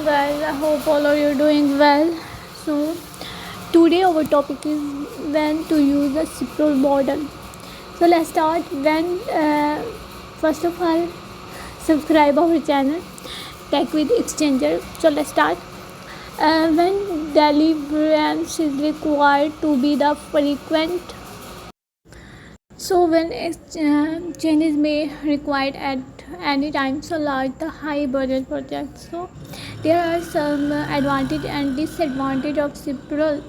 well. I hope all of you doing well. So today our topic is when to use a Cipro model. So let's start. First of all, subscribe our channel Tech with Exchanger. So let's start. When deliverance is required to be the frequent. So when changes may required at any time, so like the high budget projects. So there are some advantage and disadvantage of several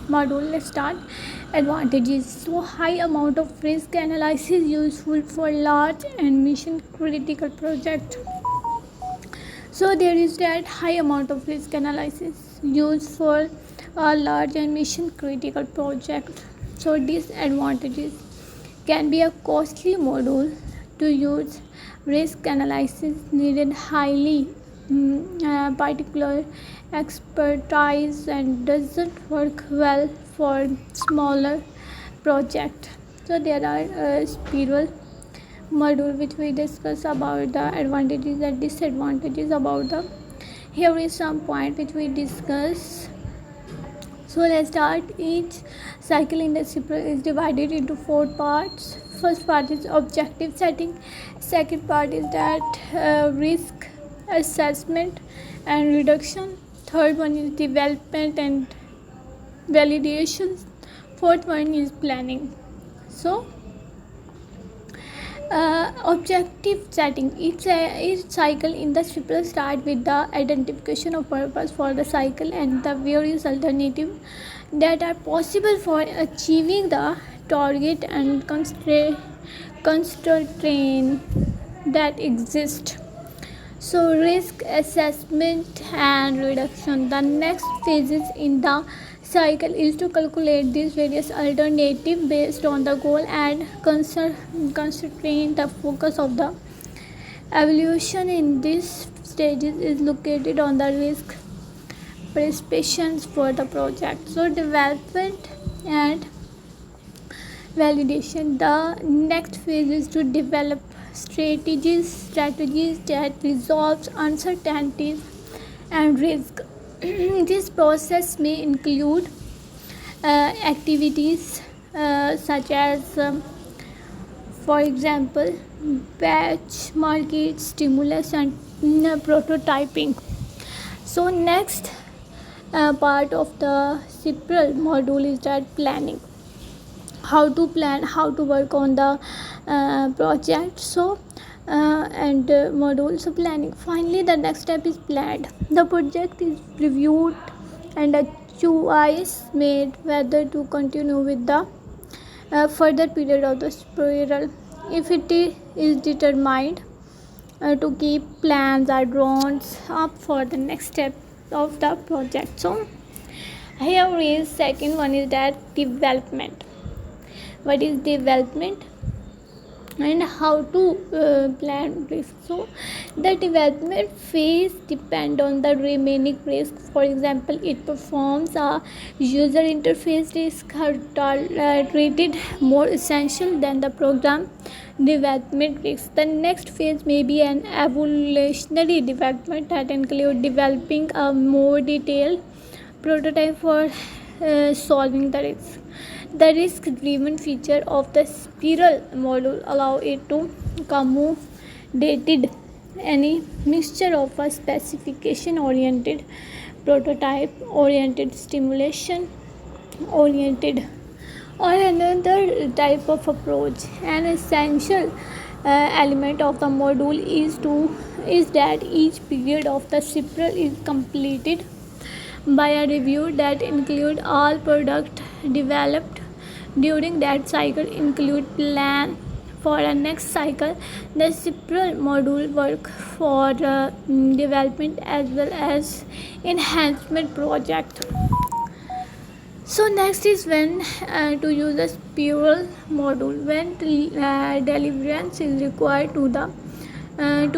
module. Let's start. Advantages. So high amount of risk analysis useful for large and mission critical project. So there is that high amount of risk analysis used for a large and mission critical project. So disadvantages can be a costly module to use. Risk analysis needed highly particular expertise and doesn't work well for smaller project. So there are spiral module which we discuss about the advantages and disadvantages about the. Here is some point which we discuss. So let's start. Each cycle in the Cipro is divided into 4 parts. First part is objective setting. Second part is that risk assessment and reduction. Third one is development and validation. Fourth one is planning. So objective setting. Each cycle in the Cipro start with the identification of purpose for the cycle and the various alternatives that are possible for achieving the target and constraint that exist. So risk assessment and reduction. The next phases in the cycle is to calculate these various alternatives based on the goal and constraint. The focus of the evaluation in these stages is located on the risk prescriptions for the project. So development and validation. The next phase is to develop strategies that resolve uncertainties and risk. This process may include activities such as for example batch market stimulus and prototyping. So next part of the Cipro module is that planning. How to plan, how to work on the project. So and module. So planning. Finally the next step is planned. The project is reviewed and a choice made whether to continue with the further period of the spiral. If it is determined to keep, plans are drawn up for the next step of the project. So here is second one is that development. What is development and how to plan risk. So the development phase depend on the remaining risk. For example, it performs a user interface risk are treated more essential than the program development risks. The next phase may be an evolutionary development that include developing a more detailed prototype for solving the risk. The risk-driven feature of the spiral module allow it to accommodate any mixture of a specification-oriented, prototype-oriented, stimulation-oriented, or another type of approach. An essential element of the module is that each period of the Cipro is completed by a review that include all product developed during that cycle, include plan for a next cycle. The Cipro module work for development as well as enhancement project. So next is when to use a spiral module. When deliverance is required to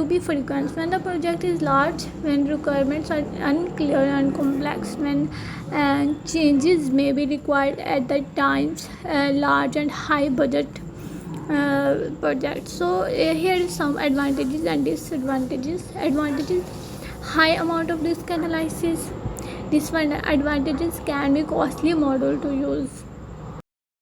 be frequent. When the project is large, when requirements are unclear and complex, when changes may be required at the times large and high budget projects. So here is some advantages and disadvantages. Advantages: High amount of risk analysis. Disadvantages can be costly model to use.